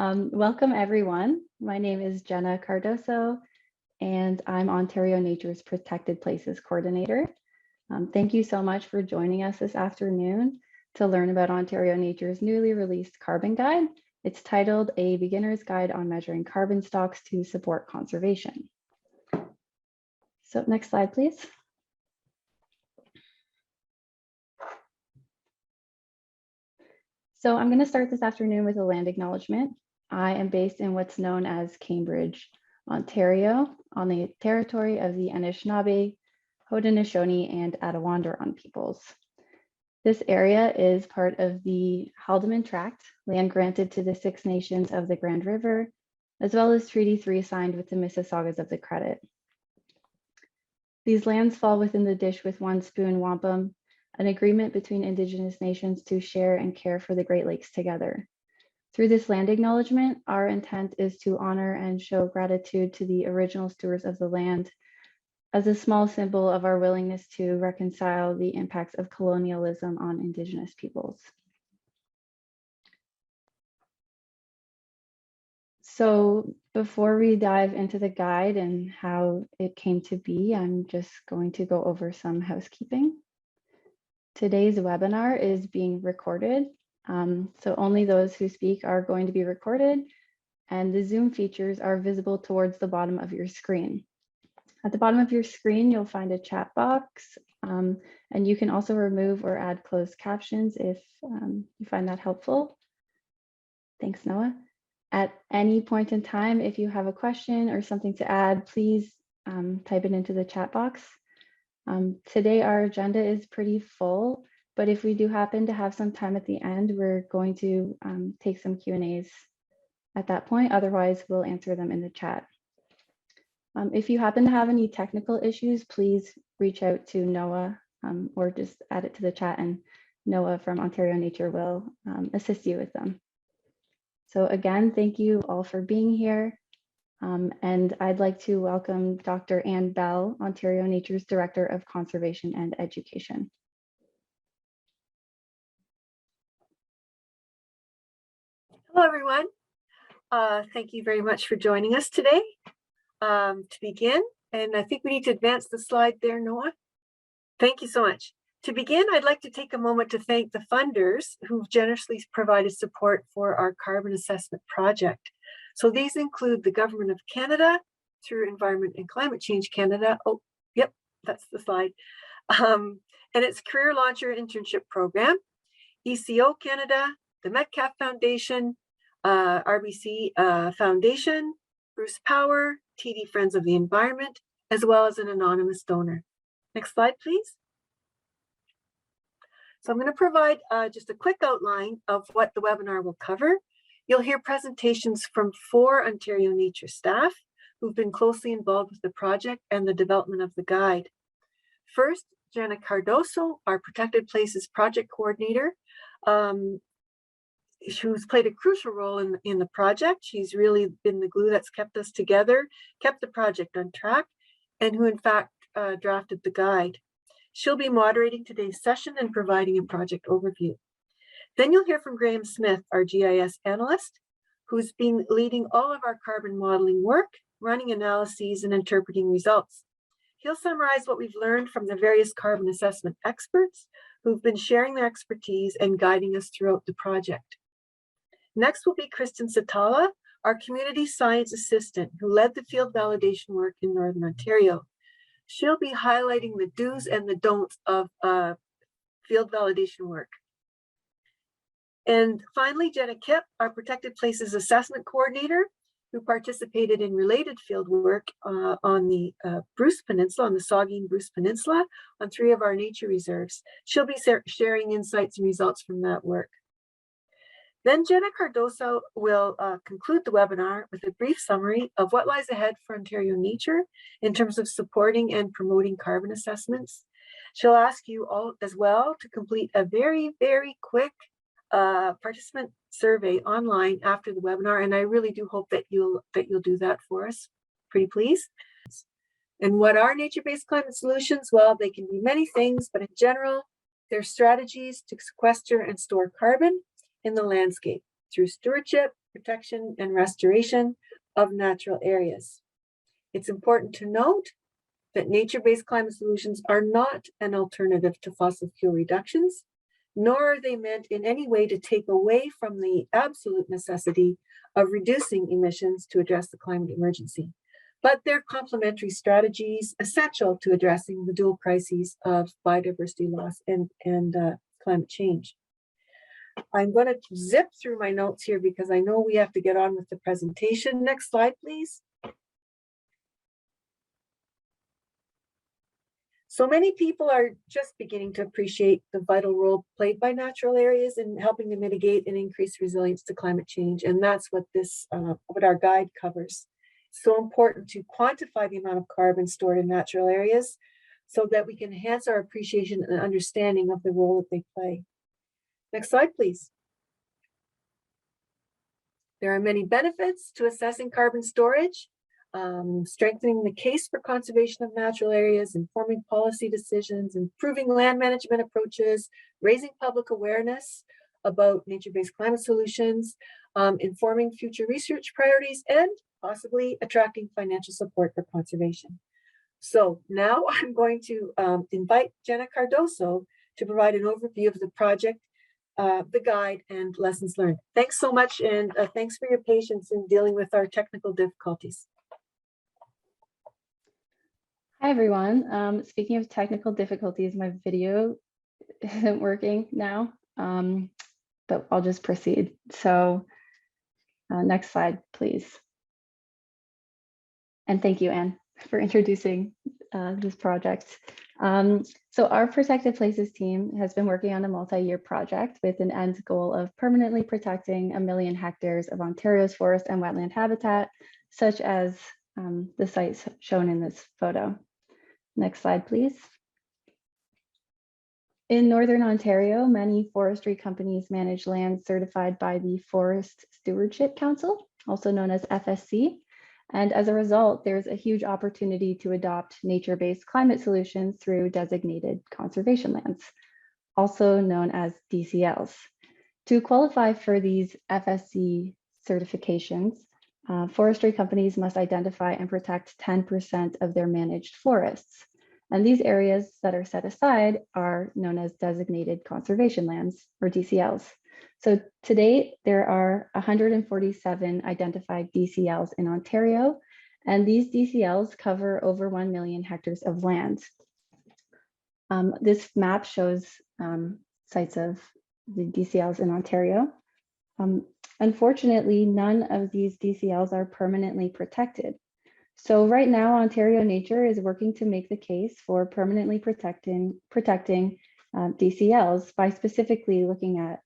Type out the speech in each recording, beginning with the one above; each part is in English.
Welcome everyone. My name is Jenna Cardoso and I'm Ontario Nature's Protected Places Coordinator. Thank you so much for joining us this afternoon to learn about Ontario Nature's newly released carbon guide. It's titled A Beginner's Guide on Measuring Carbon Stocks to Support Conservation. So next slide, please. So I'm going to start this afternoon with a land acknowledgement. I am based in what's known as Cambridge, Ontario, on the territory of the Anishinaabe, Haudenosaunee, and Attawandaron peoples. This area is part of the Haldimand Tract, land granted to the Six Nations of the Grand River, as well as Treaty 3 signed with the Mississaugas of the Credit. These lands fall within the Dish with One Spoon Wampum, an agreement between Indigenous nations to share and care for the Great Lakes together. Through this land acknowledgement, our intent is to honor and show gratitude to the original stewards of the land as a small symbol of our willingness to reconcile the impacts of colonialism on Indigenous peoples. So before we dive into the guide and how it came to be, I'm just going to go over some housekeeping. Today's webinar is being recorded, so only those who speak are going to be recorded, and the Zoom features are visible towards the bottom of your screen. At the bottom of your screen, you'll find a chat box, and you can also remove or add closed captions if you find that helpful. Thanks, Noah. At any point in time, if you have a question or something to add, please type it into the chat box. Today, our agenda is pretty full, but if we do happen to have some time at the end, we're going to take some Q&As at that point. Otherwise, we'll answer them in the chat. If you happen to have any technical issues, please reach out to Noah or just add it to the chat, and Noah from Ontario Nature will assist you with them. So again, thank you all for being here. And I'd like to welcome Dr. Ann Bell, Ontario Nature's Director of Conservation and Education. Hello, everyone. Thank you very much for joining us today. To begin, and I think we need to advance the slide there, Noah. Thank you so much. To begin, I'd like to take a moment to thank the funders who've generously provided support for our carbon assessment project. So these include the Government of Canada through Environment and Climate Change Canada. Oh, yep, that's the slide. And its Career Launcher Internship Program, ECO Canada, the Metcalf Foundation, RBC Foundation, Bruce Power, TD Friends of the Environment, as well as an anonymous donor. Next slide, please. So I'm going to provide just a quick outline of what the webinar will cover. You'll hear presentations from 4 Ontario Nature staff who've been closely involved with the project and the development of the guide. First, Jenna Cardoso, our Protected Places Project Coordinator, who's played a crucial role in the project. She's really been the glue that's kept us together, kept the project on track, and who in fact drafted the guide. She'll be moderating today's session and providing a project overview. Then you'll hear from Graham Smith, our GIS analyst, who's been leading all of our carbon modeling work, running analyses and interpreting results. He'll summarize what we've learned from the various carbon assessment experts who've been sharing their expertise and guiding us throughout the project. Next will be Kristen Satala, our community science assistant who led the field validation work in Northern Ontario. She'll be highlighting the do's and the don'ts of field validation work. And finally, Jenna Kipp, our Protected Places Assessment Coordinator, who participated in related field work on the Bruce Peninsula, on the Saugeen Bruce Peninsula, on 3 of our nature reserves. She'll be sharing insights and results from that work. Then Jenna Cardoso will conclude the webinar with a brief summary of what lies ahead for Ontario Nature in terms of supporting and promoting carbon assessments. She'll ask you all as well to complete a very, very quick participant survey online after the webinar, and I really do hope that you'll do that for us. Pretty please. And what are nature-based climate solutions? Well, they can be many things, but in general, they're strategies to sequester and store carbon in the landscape through stewardship, protection and restoration of natural areas. It's important to note that nature-based climate solutions are not an alternative to fossil fuel reductions, nor are they meant in any way to take away from the absolute necessity of reducing emissions to address the climate emergency. But they're complementary strategies essential to addressing the dual crises of biodiversity loss and climate change. I'm going to zip through my notes here because I know we have to get on with the presentation. Next slide, please. So many people are just beginning to appreciate the vital role played by natural areas in helping to mitigate and increase resilience to climate change. And that's what what our guide covers. So important to quantify the amount of carbon stored in natural areas so that we can enhance our appreciation and understanding of the role that they play. Next slide, please. There are many benefits to assessing carbon storage, strengthening the case for conservation of natural areas, informing policy decisions, improving land management approaches, raising public awareness about nature-based climate solutions, informing future research priorities, and possibly attracting financial support for conservation. So now I'm going to invite Jenna Cardoso to provide an overview of the project, the guide, and lessons learned. Thanks so much, and thanks for your patience in dealing with our technical difficulties. Hi, everyone. Speaking of technical difficulties, my video isn't working now, but I'll just proceed. So next slide, please. And thank you, Anne, for introducing this project. So our Protected Places team has been working on a multi-year project with an end goal of permanently protecting 1 million hectares of Ontario's forest and wetland habitat, such as the sites shown in this photo. Next slide, please. In Northern Ontario, many forestry companies manage land certified by the Forest Stewardship Council, also known as FSC. And as a result, there's a huge opportunity to adopt nature-based climate solutions through designated conservation lands, also known as DCLs. To qualify for these FSC certifications, forestry companies must identify and protect 10% of their managed forests. And these areas that are set aside are known as designated conservation lands, or DCLs. So to date, there are 147 identified DCLs in Ontario, and these DCLs cover over 1 million hectares of land. This map shows sites of the DCLs in Ontario. Unfortunately, none of these DCLs are permanently protected. So right now, Ontario Nature is working to make the case for permanently protecting DCLs by specifically looking at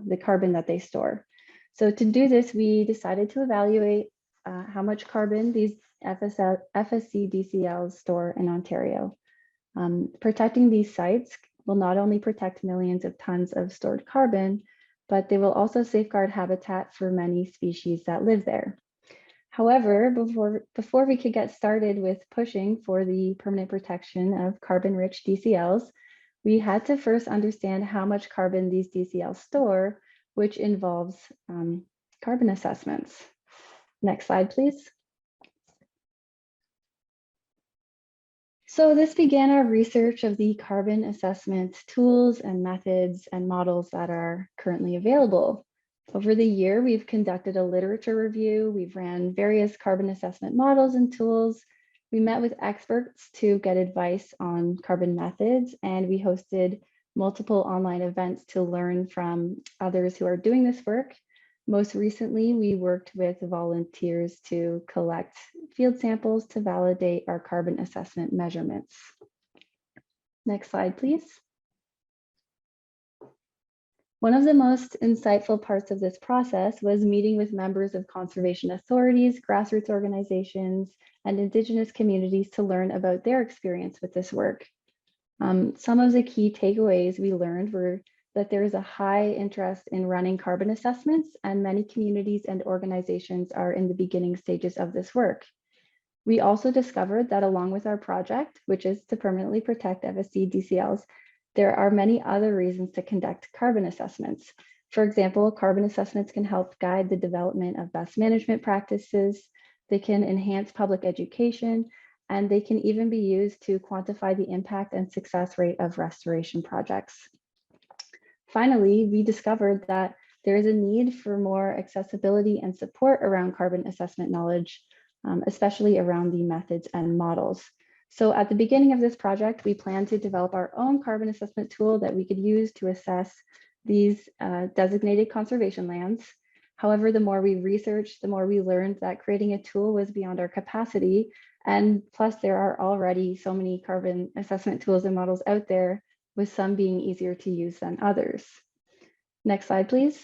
the carbon that they store. So to do this, we decided to evaluate how much carbon these FSC DCLs store in Ontario. Protecting these sites will not only protect millions of tons of stored carbon, but they will also safeguard habitat for many species that live there. However, before we could get started with pushing for the permanent protection of carbon-rich DCLs, we had to first understand how much carbon these DCLs store, which involves carbon assessments. Next slide, please. So this began our research of the carbon assessment tools and methods and models that are currently available. Over the year, we've conducted a literature review. We've ran various carbon assessment models and tools. We met with experts to get advice on carbon methods, and we hosted multiple online events to learn from others who are doing this work. Most recently, we worked with volunteers to collect field samples to validate our carbon assessment measurements. Next slide, please. One of the most insightful parts of this process was meeting with members of conservation authorities, grassroots organizations, and Indigenous communities to learn about their experience with this work. Some of the key takeaways we learned were that there is a high interest in running carbon assessments, and many communities and organizations are in the beginning stages of this work. We also discovered that along with our project, which is to permanently protect FSC DCLs, there are many other reasons to conduct carbon assessments. For example, carbon assessments can help guide the development of best management practices. They can enhance public education, and they can even be used to quantify the impact and success rate of restoration projects. Finally, we discovered that there is a need for more accessibility and support around carbon assessment knowledge, especially around the methods and models. So at the beginning of this project, we plan to develop our own carbon assessment tool that we could use to assess these designated conservation lands. However, the more we researched, the more we learned that creating a tool was beyond our capacity. And plus, there are already so many carbon assessment tools and models out there, with some being easier to use than others. Next slide, please.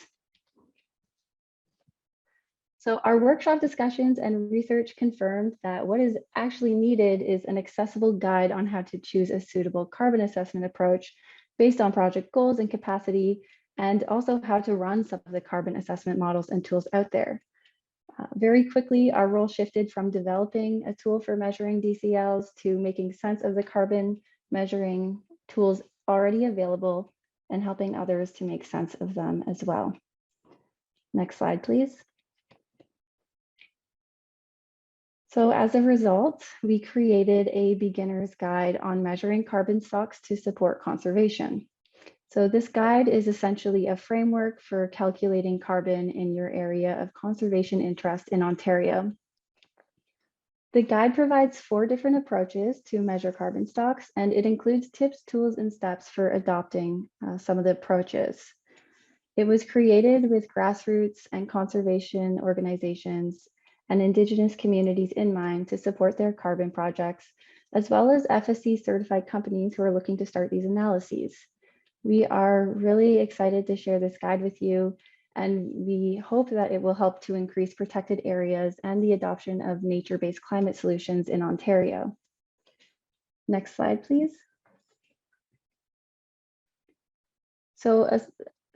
So our workshop discussions and research confirmed that what is actually needed is an accessible guide on how to choose a suitable carbon assessment approach based on project goals and capacity, and also how to run some of the carbon assessment models and tools out there. Very quickly, our role shifted from developing a tool for measuring DCLs to making sense of the carbon measuring tools already available and helping others to make sense of them as well. Next slide, please. So as a result, we created a beginner's guide on measuring carbon stocks to support conservation. So this guide is essentially a framework for calculating carbon in your area of conservation interest in Ontario. The guide provides 4 different approaches to measure carbon stocks, and it includes tips, tools, and steps for adopting some of the approaches. It was created with grassroots and conservation organizations and Indigenous communities in mind to support their carbon projects, as well as FSC certified companies who are looking to start these analyses. We are really excited to share this guide with you, and we hope that it will help to increase protected areas and the adoption of nature-based climate solutions in Ontario. Next slide, please. So a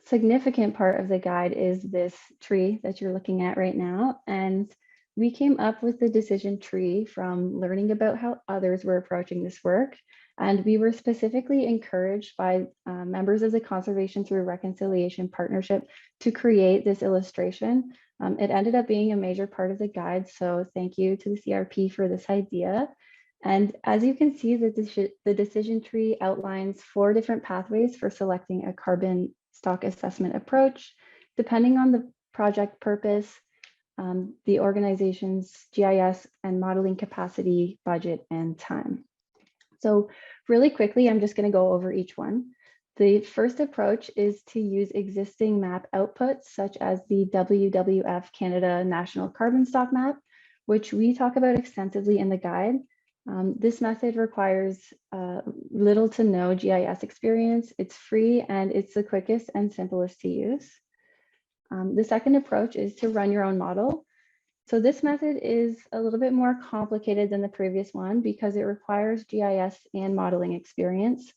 significant part of the guide is this tree that you're looking at right now. And we came up with the decision tree from learning about how others were approaching this work. And we were specifically encouraged by members of the Conservation Through Reconciliation Partnership to create this illustration. It ended up being a major part of the guide, so thank you to the CRP for this idea. And as you can see, the decision tree outlines 4 different pathways for selecting a carbon stock assessment approach, depending on the project purpose, the organization's GIS and modeling capacity, budget, and time. So really quickly, I'm just going to go over each one. The first approach is to use existing map outputs, such as the WWF Canada National Carbon Stock Map, which we talk about extensively in the guide. This method requires little to no GIS experience. It's free and it's the quickest and simplest to use. The second approach is to run your own model. So this method is a little bit more complicated than the previous one because it requires GIS and modeling experience.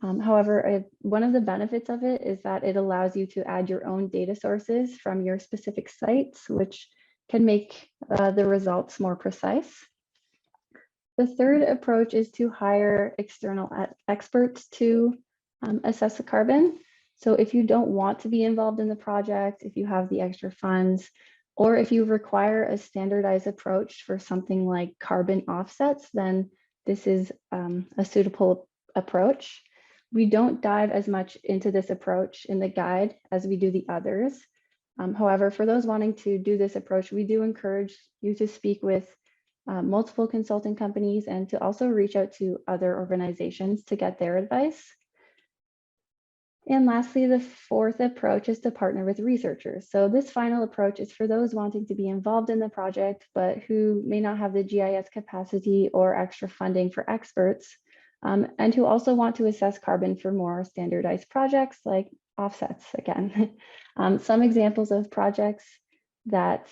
However, one of the benefits of it is that it allows you to add your own data sources from your specific sites, which can make the results more precise. The third approach is to hire external experts to assess the carbon. So if you don't want to be involved in the project, if you have the extra funds, or if you require a standardized approach for something like carbon offsets, then this is a suitable approach. We don't dive as much into this approach in the guide as we do the others. However, for those wanting to do this approach, we do encourage you to speak with multiple consulting companies and to also reach out to other organizations to get their advice. And lastly, the fourth approach is to partner with researchers. So this final approach is for those wanting to be involved in the project, but who may not have the GIS capacity or extra funding for experts, and who also want to assess carbon for more standardized projects like offsets again. Some examples of projects that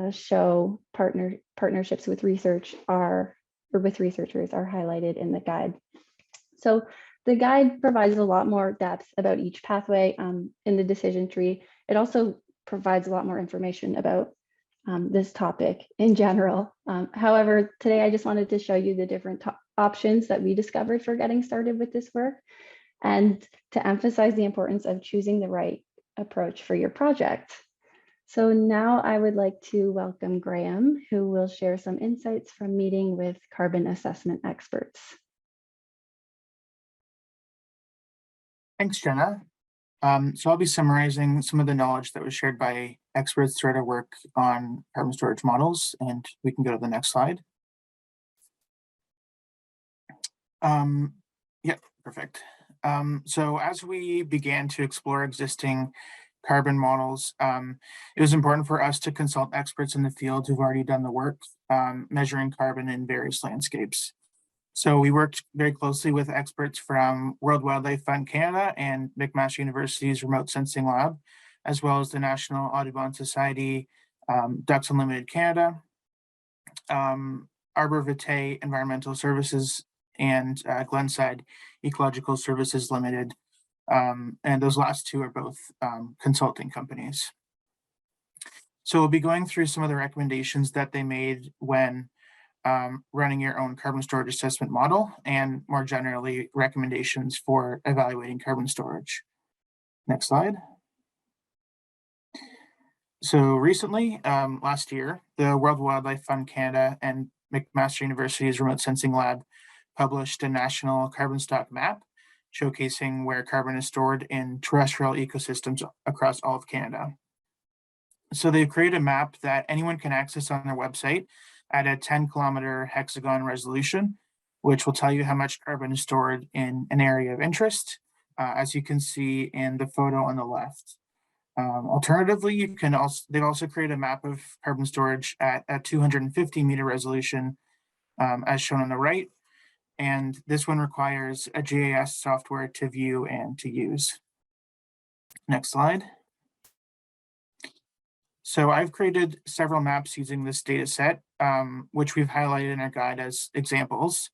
show partnerships with researchers are highlighted in the guide. So the guide provides a lot more depth about each pathway in the decision tree. It also provides a lot more information about this topic in general. However, today I just wanted to show you the different options that we discovered for getting started with this work and to emphasize the importance of choosing the right approach for your project. So now I would like to welcome Graham, who will share some insights from meeting with carbon assessment experts. Thanks, Jenna. So I'll be summarizing some of the knowledge that was shared by experts throughout our work on carbon storage models, and we can go to the next slide. Yeah, perfect. So as we began to explore existing carbon models, it was important for us to consult experts in the field who've already done the work measuring carbon in various landscapes. So we worked very closely with experts from World Wildlife Fund Canada and McMaster University's Remote Sensing Lab, as well as the National Audubon Society, Ducks Unlimited Canada, Arbor Vitae Environmental Services, and Glenside Ecological Services Limited. And those last two are both consulting companies. So we'll be going through some of the recommendations that they made when running your own carbon storage assessment model, and more generally, recommendations for evaluating carbon storage. Next slide. So recently, last year, the World Wildlife Fund Canada and McMaster University's Remote Sensing Lab published a national carbon stock map showcasing where carbon is stored in terrestrial ecosystems across all of Canada. So they've created a map that anyone can access on their website at a 10-kilometer hexagon resolution, which will tell you how much carbon is stored in an area of interest, as you can see in the photo on the left. Alternatively, they've also created a map of carbon storage at a 250-meter resolution, as shown on the right. And this one requires a GIS software to view and to use. Next slide. So I've created several maps using this data set, which we've highlighted in our guide as examples,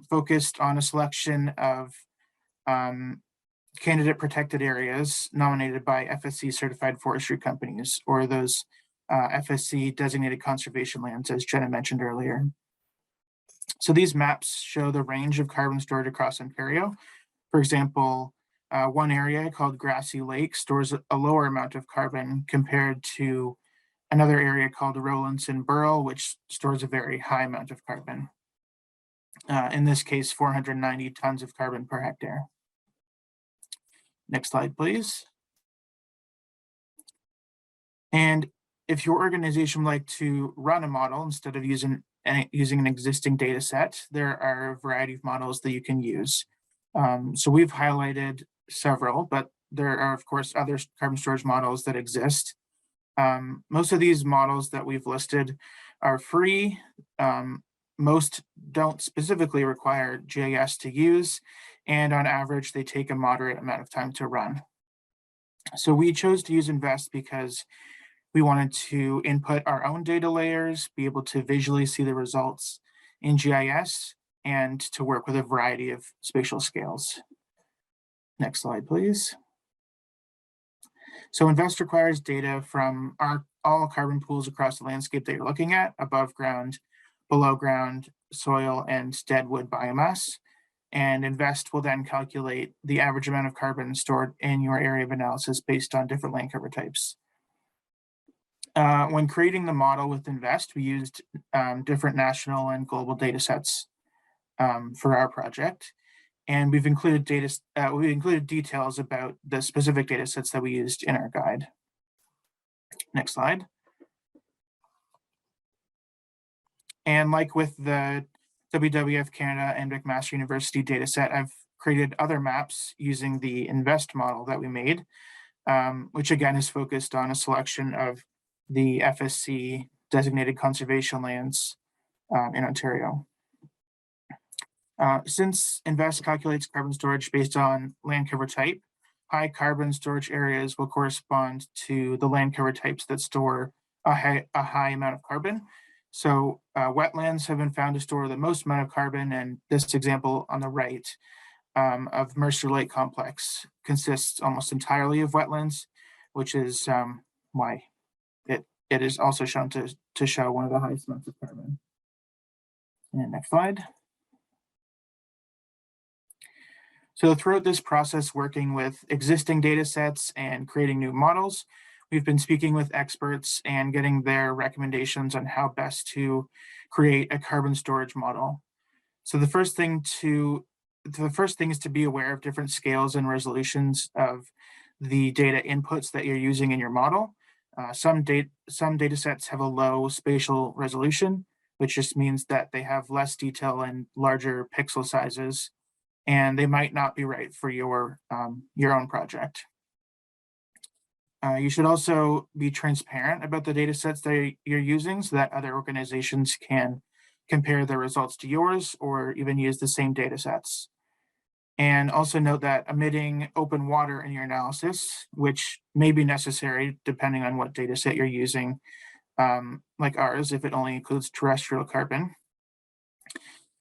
focused on a selection of candidate protected areas nominated by FSC certified forestry companies, or those FSC designated conservation lands, as Jenna mentioned earlier. So these maps show the range of carbon stored across Ontario. For example, one area called Grassy Lake stores a lower amount of carbon compared to another area called Rowlandson Burl, which stores a very high amount of carbon. In this case, 490 tons of carbon per hectare. Next slide, please. And if your organization would like to run a model instead of using an existing data set, there are a variety of models that you can use. So we've highlighted several, but there are, of course, other carbon storage models that exist. Most of these models that we've listed are free. Most don't specifically require GIS to use, and on average, they take a moderate amount of time to run. So we chose to use Invest because we wanted to input our own data layers, be able to visually see the results in GIS, and to work with a variety of spatial scales. Next slide, please. So Invest requires data from all carbon pools across the landscape that you're looking at, above ground, below ground, soil, and dead wood biomass. And Invest will then calculate the average amount of carbon stored in your area of analysis based on different land cover types. When creating the model with Invest, we used different national and global data sets for our project. And we've included details about the specific data sets that we used in our guide. Next slide. And like with the WWF Canada and McMaster University data set, I've created other maps using the Invest model that we made, which again is focused on a selection of the FSC designated conservation lands in Ontario. Since Invest calculates carbon storage based on land cover type, high carbon storage areas will correspond to the land cover types that store a high amount of carbon. So wetlands have been found to store the most amount of carbon, and this example on the right of Mercer Lake Complex consists almost entirely of wetlands, which is why it is also shown to show one of the highest amounts of carbon. And next slide. So throughout this process, working with existing data sets and creating new models, we've been speaking with experts and getting their recommendations on how best to create a carbon storage model. So the first thing is to be aware of different scales and resolutions of the data inputs that you're using in your model. Some data sets have a low spatial resolution, which just means that they have less detail and larger pixel sizes, and they might not be right for your own project. You should also be transparent about the data sets that you're using so that other organizations can compare their results to yours or even use the same data sets. And also note that omitting open water in your analysis, which may be necessary depending on what data set you're using, like ours, if it only includes terrestrial carbon.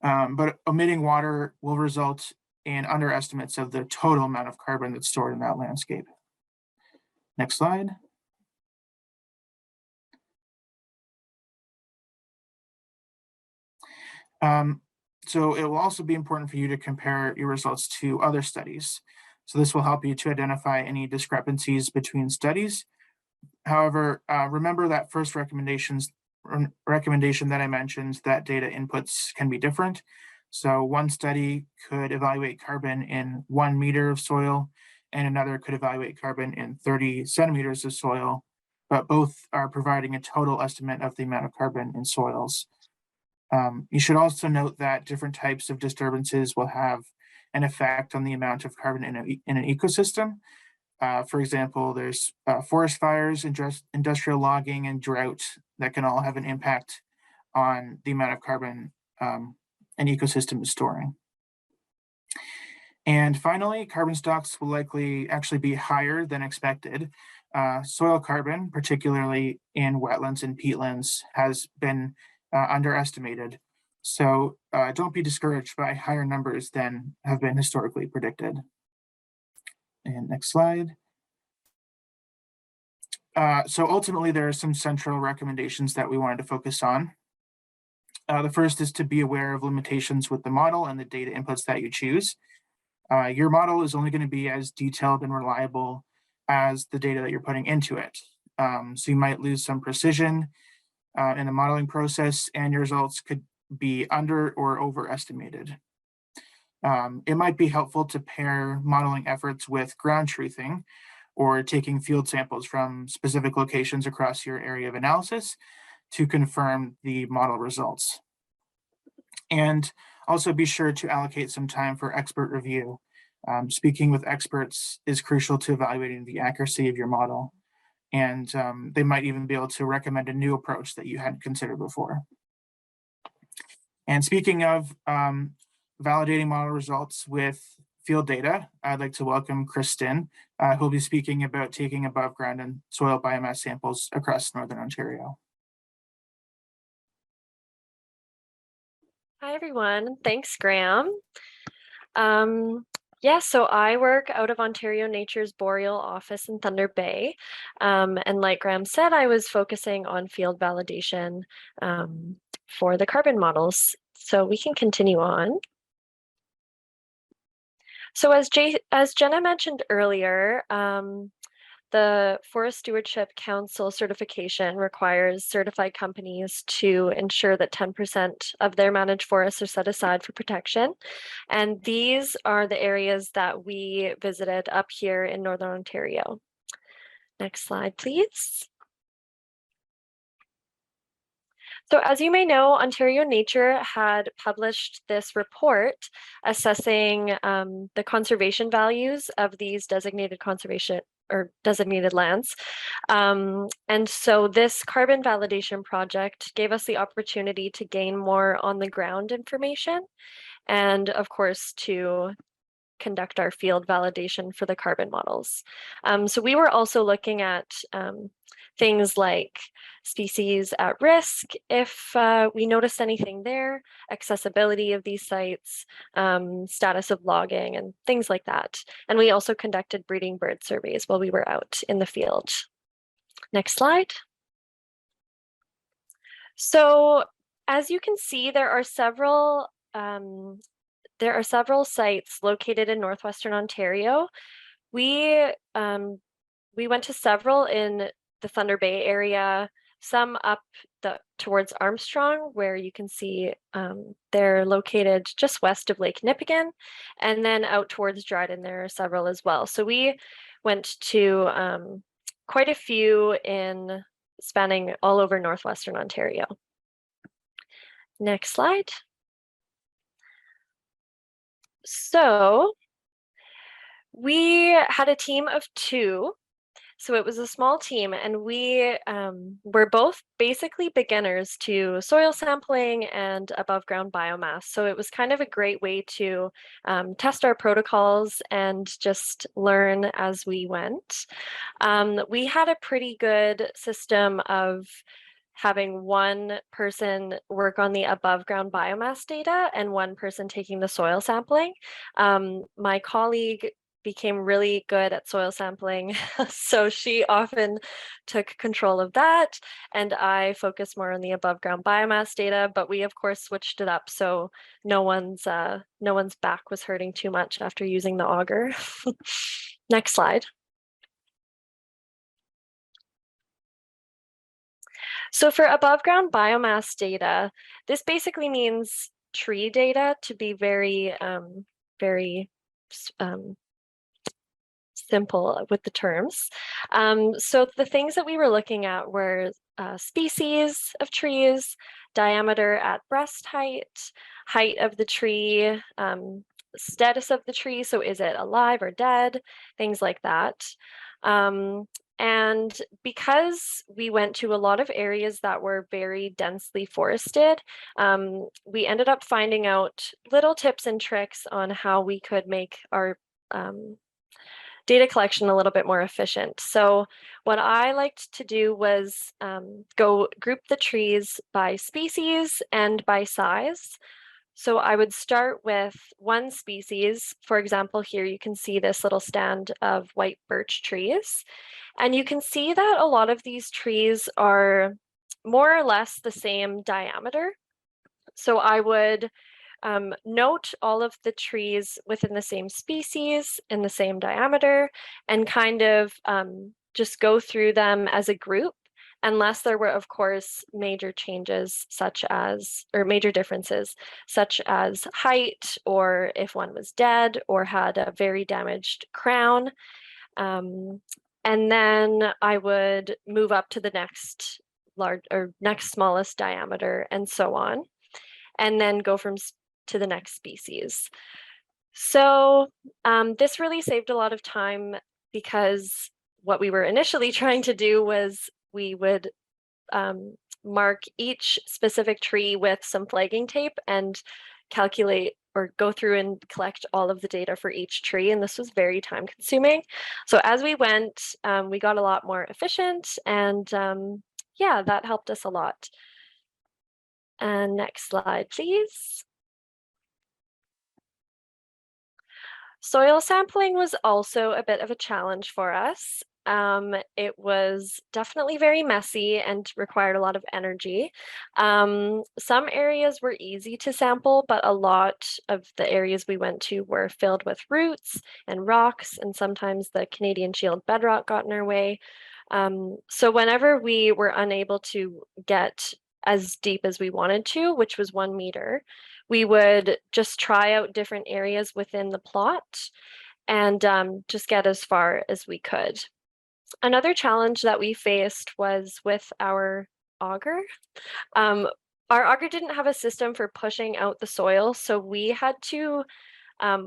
But omitting water will result in underestimates of the total amount of carbon that's stored in that landscape. Next slide. So it will also be important for you to compare your results to other studies. So this will help you to identify any discrepancies between studies. However, remember that first recommendation that I mentioned, that data inputs can be different. So one study could evaluate carbon in 1 meter of soil, and another could evaluate carbon in 30 centimeters of soil, but both are providing a total estimate of the amount of carbon in soils. You should also note that different types of disturbances will have an effect on the amount of carbon in an ecosystem. For example, there's forest fires, industrial logging, and drought that can all have an impact on the amount of carbon an ecosystem is storing. And finally, carbon stocks will likely actually be higher than expected. Soil carbon, particularly in wetlands and peatlands, has been underestimated. So don't be discouraged by higher numbers than have been historically predicted. And next slide. So ultimately, there are some central recommendations that we wanted to focus on. The first is to be aware of limitations with the model and the data inputs that you choose. Your model is only going to be as detailed and reliable as the data that you're putting into it. So you might lose some precision in the modeling process, and your results could be under or overestimated. It might be helpful to pair modeling efforts with ground truthing or taking field samples from specific locations across your area of analysis to confirm the model results. And also be sure to allocate some time for expert review. Speaking with experts is crucial to evaluating the accuracy of your model. And they might even be able to recommend a new approach that you hadn't considered before. And speaking of validating model results with field data, I'd like to welcome Kristen, who'll be speaking about taking above ground and soil biomass samples across Northern Ontario. Hi, everyone. Thanks, Graham. Yeah, so I work out of Ontario Nature's Boreal office in Thunder Bay. And like Graham said, I was focusing on field validation for the carbon models. So we can continue on. So as Jenna mentioned earlier, the Forest Stewardship Council certification requires certified companies to ensure that 10% of their managed forests are set aside for protection. And these are the areas that we visited up here in Northern Ontario. Next slide, please. So as you may know, Ontario Nature had published this report assessing the conservation values of these designated conservation or designated lands. And so this carbon validation project gave us the opportunity to gain more on the ground information and of course to conduct our field validation for the carbon models. So we were also looking at things like species at risk, if we noticed anything there, accessibility of these sites, status of logging, and things like that. And we also conducted breeding bird surveys while we were out in the field. Next slide. So as you can see, there are several there are several sites located in northwestern Ontario. We went to several in the Thunder Bay area, some up towards Armstrong, where you can see they're located just west of Lake Nipigon, and then out towards Dryden, there are several as well. So we went to quite a few in spanning all over northwestern Ontario. Next slide. So we had a team of 2. So it was a small team, and we were both basically beginners to soil sampling and above ground biomass. So it was kind of a great way to test our protocols and just learn as we went. We had a pretty good system of having one person work on the above ground biomass data and one person taking the soil sampling. My colleague became really good at soil sampling, so she often took control of that, and I focused more on the above ground biomass data, but we of course switched it up so no one's back was hurting too much after using the auger. Next slide. So for above ground biomass data, this basically means tree data, to be very simple with the terms. So the things that we were looking at were species of trees, diameter at breast height, height of the tree, status of the tree, so is it alive or dead, things like that. And because we went to a lot of areas that were very densely forested, we ended up finding out little tips and tricks on how we could make our data collection a little bit more efficient. So what I liked to do was go group the trees by species and by size. So I would start with one species. For example, here you can see this little stand of white birch trees. And you can see that a lot of these trees are more or less the same diameter. So I would note all of the trees within the same species in the same diameter and kind of just go through them as a group, unless there were, of course, major changes such as, or major differences, such as height, or if one was dead or had a very damaged crown. And then I would move up to the next large or next smallest diameter and so on, and then go to the next species. So this really saved a lot of time, because what we were initially trying to do was we would mark each specific tree with some flagging tape and calculate or go through and collect all of the data for each tree, and this was very time consuming. So as we went, we got a lot more efficient, and yeah, that helped us a lot. And next slide, please. Soil sampling was also a bit of a challenge for us. It was definitely very messy and required a lot of energy. Some areas were easy to sample, but a lot of the areas we went to were filled with roots and rocks, and sometimes the Canadian Shield bedrock got in our way. So whenever we were unable to get as deep as we wanted to, which was 1 meter, we would just try out different areas within the plot and just get as far as we could. Another challenge that we faced was with our auger. Our auger didn't have a system for pushing out the soil, so we had to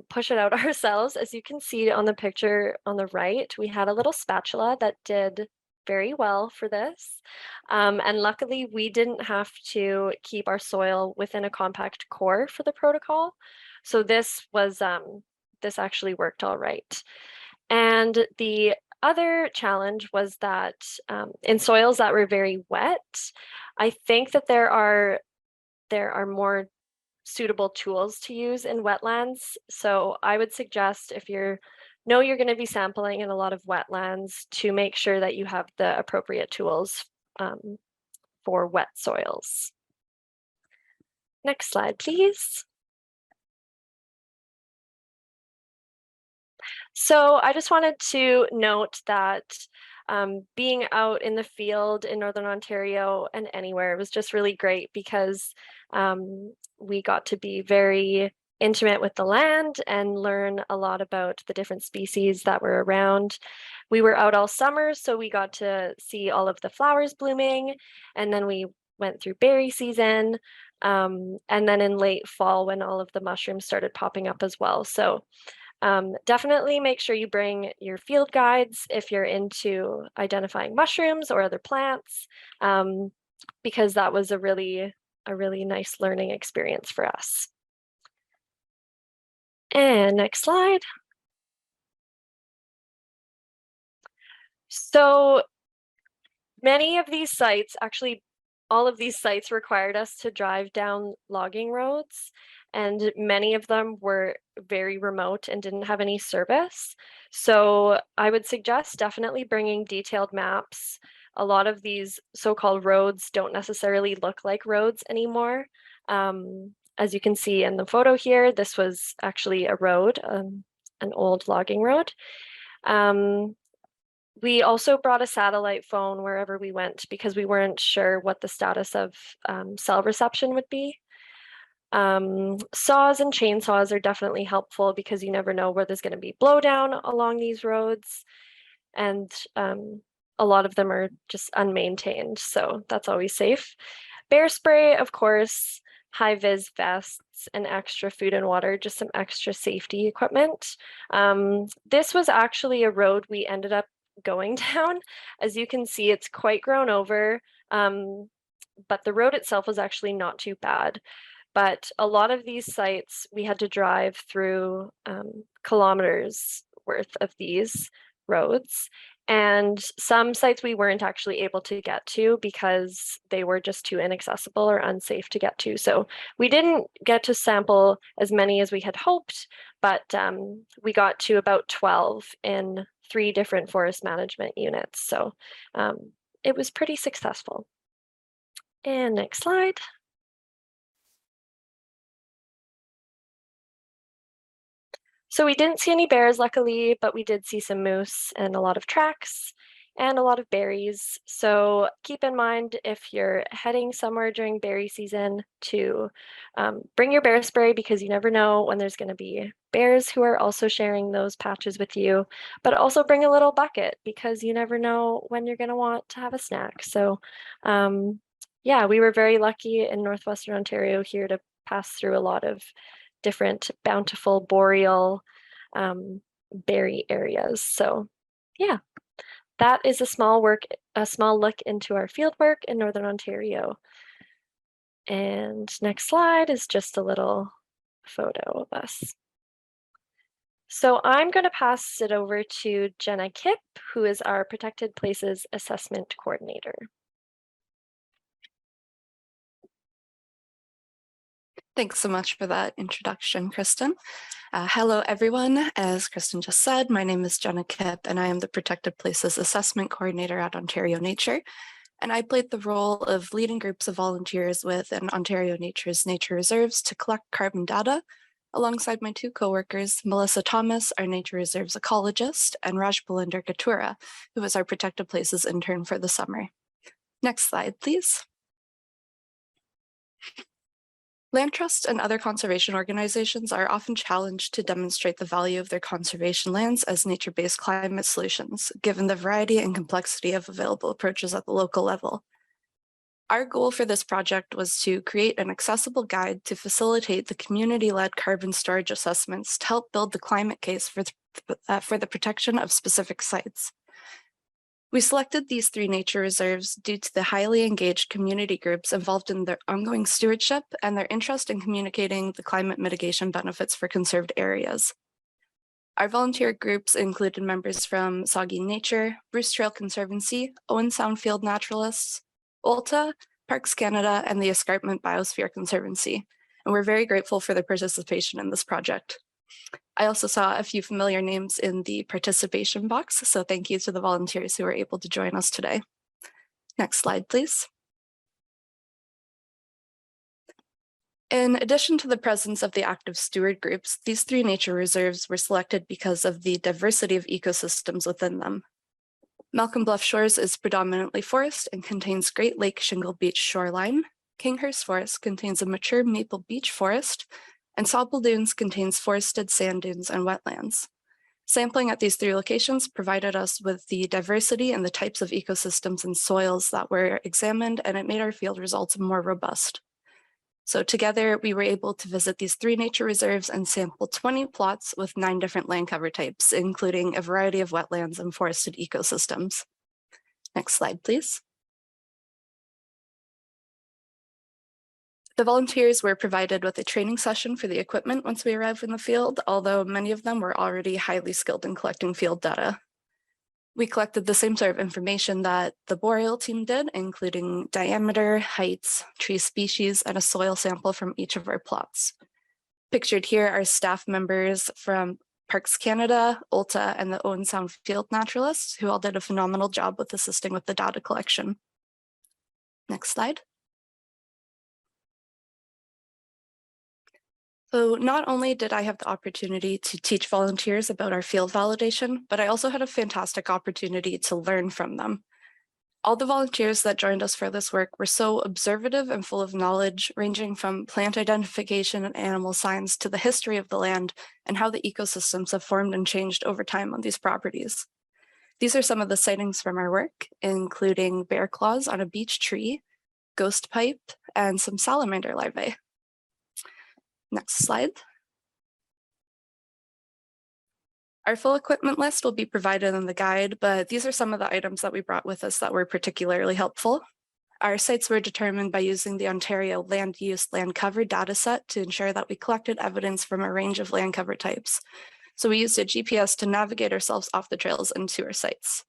push it out ourselves. As you can see on the picture on the right, we had a little spatula that did very well for this. And luckily we didn't have to keep our soil within a compact core for the protocol. So this was, this actually worked all right. And the other challenge was that in soils that were very wet, I think that there are more suitable tools to use in wetlands. So I would suggest, if you're going to be sampling in a lot of wetlands, to make sure that you have the appropriate tools for wet soils. Next slide, please. So I just wanted to note that being out in the field in Northern Ontario and anywhere was just really great because we got to be very intimate with the land and learn a lot about the different species that were around. We were out all summer, so we got to see all of the flowers blooming, and then we went through berry season, and then in late fall when all of the mushrooms started popping up as well. So definitely make sure you bring your field guides if you're into identifying mushrooms or other plants, because that was a really nice learning experience for us. And next slide. So many of these sites, actually all of these sites required us to drive down logging roads, and many of them were very remote and didn't have any service. So I would suggest definitely bringing detailed maps. A lot of these so-called roads don't necessarily look like roads anymore. As you can see in the photo here, this was actually a road, an old logging road. We also brought a satellite phone wherever we went because we weren't sure what the status of cell reception would be. Saws and chainsaws are definitely helpful because you never know where there's going to be blowdown along these roads, and a lot of them are just unmaintained, so that's always safe. Bear spray, of course, high-vis vests, and extra food and water, just some extra safety equipment. This was actually a road we ended up going down. As you can see, it's quite grown over, but the road itself was actually not too bad. But a lot of these sites, we had to drive through kilometers worth of these roads. And some sites we weren't actually able to get to because they were just too inaccessible or unsafe to get to. So we didn't get to sample as many as we had hoped, but we got to about 12 in 3 different forest management units. So it was pretty successful. And next slide. So we didn't see any bears, luckily, but we did see some moose and a lot of tracks and a lot of berries. So keep in mind if you're heading somewhere during berry season to bring your bear spray, because you never know when there's going to be bears who are also sharing those patches with you, but also bring a little bucket because you never know when you're going to want to have a snack. So yeah, we were very lucky in Northwestern Ontario here to pass through a lot of different bountiful boreal berry areas. So yeah, that is a small look into our field work in Northern Ontario. And next slide is just a little photo of us. So I'm going to pass it over to Jenna Kipp, who is our Protected Places Assessment Coordinator. Thanks so much for that introduction, Kristen. Hello, everyone. As Kristen just said, my name is Jenna Kipp, and I am the Protected Places Assessment Coordinator at Ontario Nature. And I played the role of leading groups of volunteers within Ontario Nature's nature reserves to collect carbon data, alongside my 2 coworkers, Melissa Thomas, our nature reserves ecologist, and Raj Balinder Katura, who was our Protected Places intern for the summer. Next slide, please. Land trusts and other conservation organizations are often challenged to demonstrate the value of their conservation lands as nature-based climate solutions, given the variety and complexity of available approaches at the local level. Our goal for this project was to create an accessible guide to facilitate the community-led carbon storage assessments to help build the climate case for the protection of specific sites. We selected these 3 nature reserves due to the highly engaged community groups involved in their ongoing stewardship and their interest in communicating the climate mitigation benefits for conserved areas. Our volunteer groups included members from Saugeen Nature, Bruce Trail Conservancy, Owen Sound Field Naturalists, OLTA, Parks Canada, and the Escarpment Biosphere Conservancy, and we're very grateful for their participation in this project. I also saw a few familiar names in the participation box, so thank you to the volunteers who were able to join us today. Next slide, please. In addition to the presence of the active steward groups, these 3 nature reserves were selected because of the diversity of ecosystems within them. Malcolm Bluff Shores is predominantly forest and contains Great Lake Shingle Beach shoreline. Kinghurst Forest contains a mature maple beech forest, and Sauble Dunes contains forested sand dunes and wetlands. Sampling at these 3 locations provided us with the diversity and the types of ecosystems and soils that were examined, and it made our field results more robust. So together, we were able to visit these 3 nature reserves and sample 20 plots with 9 different land cover types, including a variety of wetlands and forested ecosystems. Next slide, please. The volunteers were provided with a training session for the equipment once we arrived in the field, although many of them were already highly skilled in collecting field data. We collected the same sort of information that the boreal team did, including diameter, heights, tree species, and a soil sample from each of our plots. Pictured here are staff members from Parks Canada, Ulta, and the Owen Sound Field Naturalists, who all did a phenomenal job with assisting with the data collection. Next slide. So not only did I have the opportunity to teach volunteers about our field validation, but I also had a fantastic opportunity to learn from them. All the volunteers that joined us for this work were so observative and full of knowledge, ranging from plant identification and animal signs to the history of the land and how the ecosystems have formed and changed over time on these properties. These are some of the sightings from our work, including bear claws on a beech tree, ghost pipe, and some salamander larvae. Next slide. Our full equipment list will be provided in the guide, but these are some of the items that we brought with us that were particularly helpful. Our sites were determined by using the Ontario Land Use Land Cover dataset to ensure that we collected evidence from a range of land cover types. So we used a GPS to navigate ourselves off the trails and to our sites.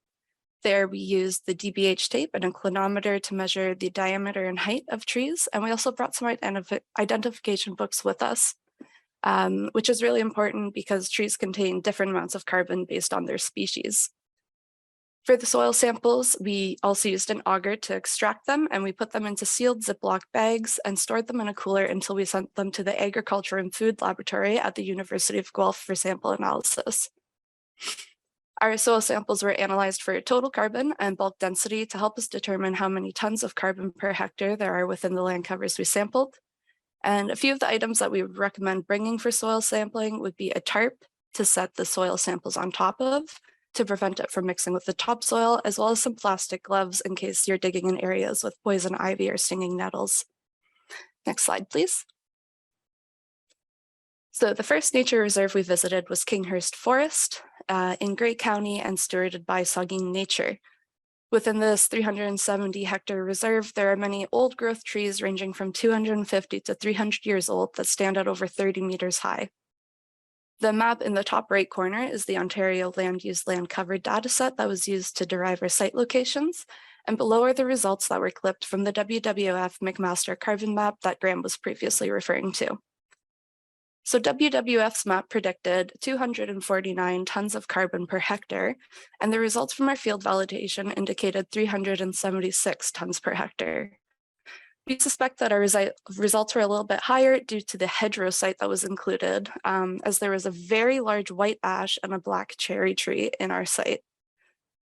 There we used the DBH tape and a clinometer to measure the diameter and height of trees, and we also brought some identification books with us, which is really important because trees contain different amounts of carbon based on their species. For the soil samples, we also used an auger to extract them, and we put them into sealed Ziploc bags and stored them in a cooler until we sent them to the Agriculture and Food Laboratory at the University of Guelph for sample analysis. Our soil samples were analyzed for total carbon and bulk density to help us determine how many tons of carbon per hectare there are within the land covers we sampled. And a few of the items that we would recommend bringing for soil sampling would be a tarp to set the soil samples on top of, to prevent it from mixing with the topsoil, as well as some plastic gloves in case you're digging in areas with poison ivy or stinging nettles. Next slide, please. So the first nature reserve we visited was Kinghurst Forest in Grey County and stewarded by Saugeen Nature. Within this 370 hectare reserve, there are many old growth trees ranging from 250 to 300 years old that stand at over 30 meters high. The map in the top right corner is the Ontario Land Use Land Cover dataset that was used to derive our site locations, and below are the results that were clipped from the WWF McMaster carbon map that Graham was previously referring to. So WWF's map predicted 249 tons of carbon per hectare, and the results from our field validation indicated 376 tons per hectare. We suspect that our results were a little bit higher due to the hedgerow site that was included, as there was a very large white ash and a black cherry tree in our site.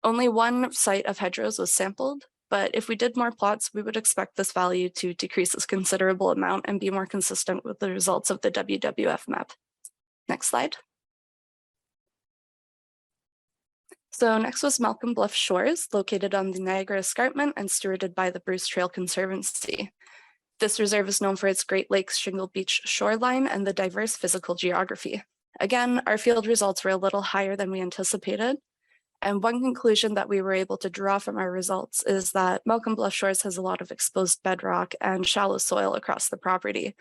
Only one site of hedgerows was sampled, but if we did more plots, we would expect this value to decrease a considerable amount and be more consistent with the results of the WWF map. Next slide. So next was Malcolm Bluff Shores, located on the Niagara Escarpment and stewarded by the Bruce Trail Conservancy. This reserve is known for its Great Lakes Shingle Beach shoreline and the diverse physical geography. Again, our field results were a little higher than we anticipated. And one conclusion that we were able to draw from our results is that Malcolm Bluff Shores has a lot of exposed bedrock and shallow soil across the property.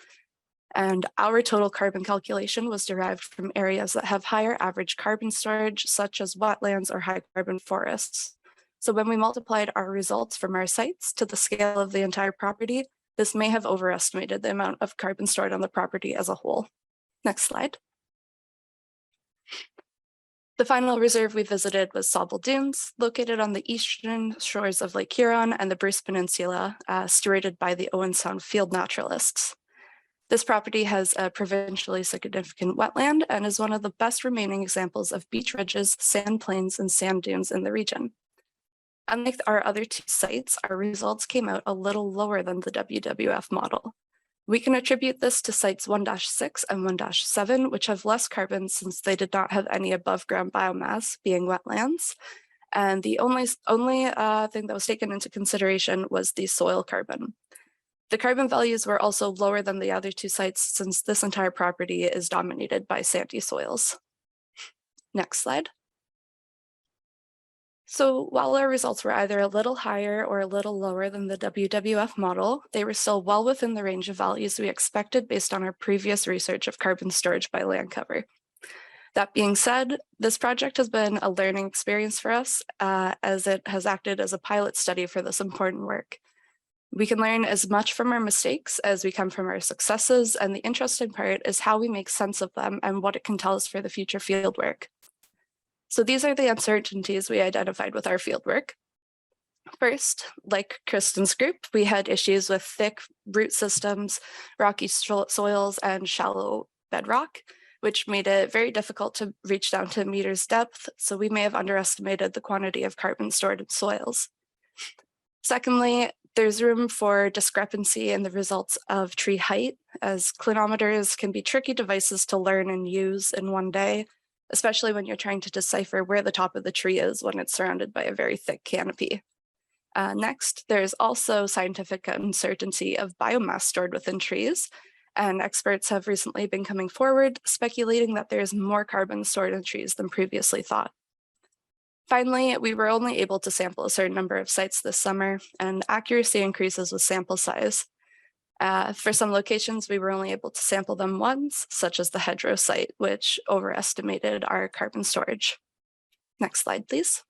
And our total carbon calculation was derived from areas that have higher average carbon storage, such as wetlands or high carbon forests. So when we multiplied our results from our sites to the scale of the entire property, this may have overestimated the amount of carbon stored on the property as a whole. Next slide. The final reserve we visited was Sauble Dunes, located on the eastern shores of Lake Huron and the Bruce Peninsula, stewarded by the Owen Sound Field Naturalists. This property has a provincially significant wetland and is one of the best remaining examples of beach ridges, sand plains, and sand dunes in the region. Unlike our other two sites, our results came out a little lower than the WWF model. We can attribute this to sites 1-6 and 1-7, which have less carbon since they did not have any above ground biomass, being wetlands. And the only thing that was taken into consideration was the soil carbon. The carbon values were also lower than the other two sites since this entire property is dominated by sandy soils. Next slide. So while our results were either a little higher or a little lower than the WWF model, they were still well within the range of values we expected based on our previous research of carbon storage by land cover. That being said, this project has been a learning experience for us as it has acted as a pilot study for this important work. We can learn as much from our mistakes as we can from our successes, and the interesting part is how we make sense of them and what it can tell us for the future fieldwork. So these are the uncertainties we identified with our fieldwork. First, like Kristen's group, we had issues with thick root systems, rocky soils, and shallow bedrock, which made it very difficult to reach down to meters depth, so we may have underestimated the quantity of carbon stored in soils. Secondly, there's room for discrepancy in the results of tree height, as clinometers can be tricky devices to learn and use in one day, especially when you're trying to decipher where the top of the tree is when it's surrounded by a very thick canopy. Next, there's also scientific uncertainty of biomass stored within trees, and experts have recently been coming forward speculating that there's more carbon stored in trees than previously thought. Finally, we were only able to sample a certain number of sites this summer, and accuracy increases with sample size. For some locations, we were only able to sample them once, such as the hedgerow site, which overestimated our carbon storage. Next slide, please.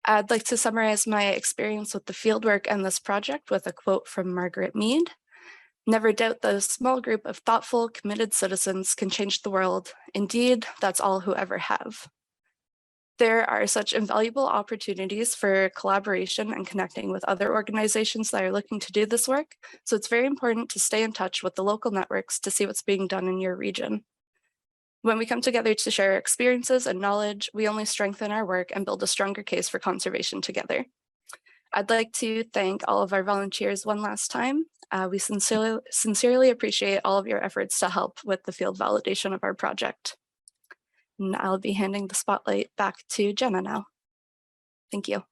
I'd like to summarize my experience with the fieldwork and this project with a quote from Margaret Mead. "Never doubt that a small group of thoughtful, committed citizens can change the world. Indeed, that's all who ever have." There are such invaluable opportunities for collaboration and connecting with other organizations that are looking to do this work, so it's very important to stay in touch with the local networks to see what's being done in your region. When we come together to share our experiences and knowledge, we only strengthen our work and build a stronger case for conservation together. I'd like to thank all of our volunteers one last time. We sincerely appreciate all of your efforts to help with the field validation of our project. And I'll be handing the spotlight back to Jenna now. Thank you.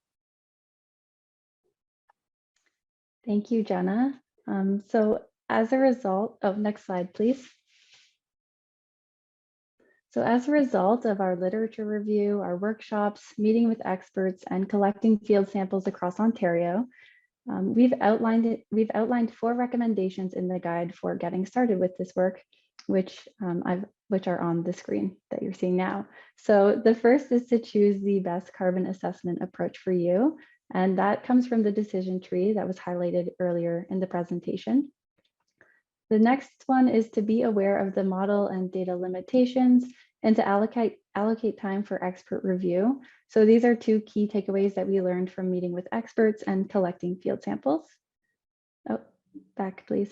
Thank you, Jenna. So as a result of, next slide, please. So as a result of our literature review, our workshops, meeting with experts, and collecting field samples across Ontario, we've outlined 4 recommendations in the guide for getting started with this work, which are on the screen that you're seeing now. So the first is to choose the best carbon assessment approach for you, and that comes from the decision tree that was highlighted earlier in the presentation. The next one is to be aware of the model and data limitations and to allocate time for expert review. So these are 2 key takeaways that we learned from meeting with experts and collecting field samples. Oh, back, please.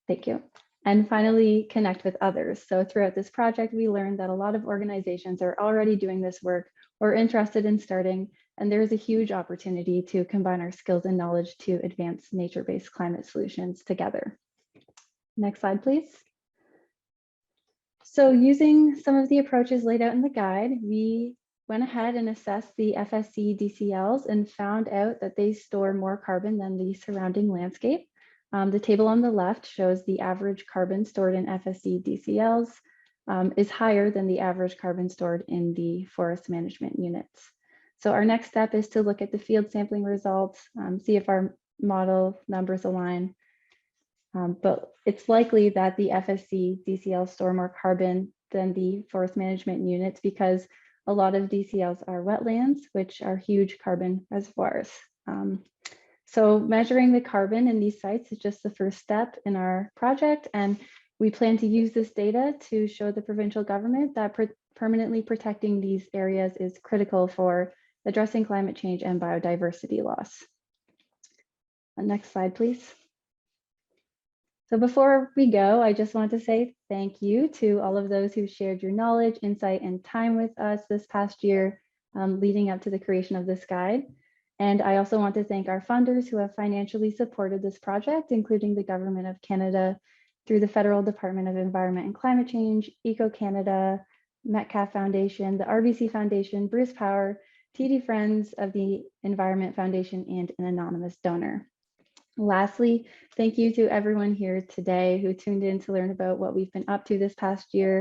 Thank you. And finally, connect with others. So throughout this project, we learned that a lot of organizations are already doing this work or interested in starting, and there is a huge opportunity to combine our skills and knowledge to advance nature-based climate solutions together. Next slide, please. So using some of the approaches laid out in the guide, we went ahead and assessed the FSC DCLs and found out that they store more carbon than the surrounding landscape. The table on the left shows the average carbon stored in FSC DCLs is higher than the average carbon stored in the forest management units. So our next step is to look at the field sampling results, see if our model numbers align. But it's likely that the FSC DCLs store more carbon than the forest management units because a lot of DCLs are wetlands, which are huge carbon reservoirs. So measuring the carbon in these sites is just the first step in our project, and we plan to use this data to show the provincial government that permanently protecting these areas is critical for addressing climate change and biodiversity loss. Next slide, please. So before we go, I just want to say thank you to all of those who shared your knowledge, insight, and time with us this past year leading up to the creation of this guide. And I also want to thank our funders who have financially supported this project, including the Government of Canada through the Federal Department of Environment and Climate Change, Eco Canada, Metcalf Foundation, the RBC Foundation, Bruce Power, TD Friends of the Environment Foundation, and an anonymous donor. Lastly, thank you to everyone here today who tuned in to learn about what we've been up to this past year.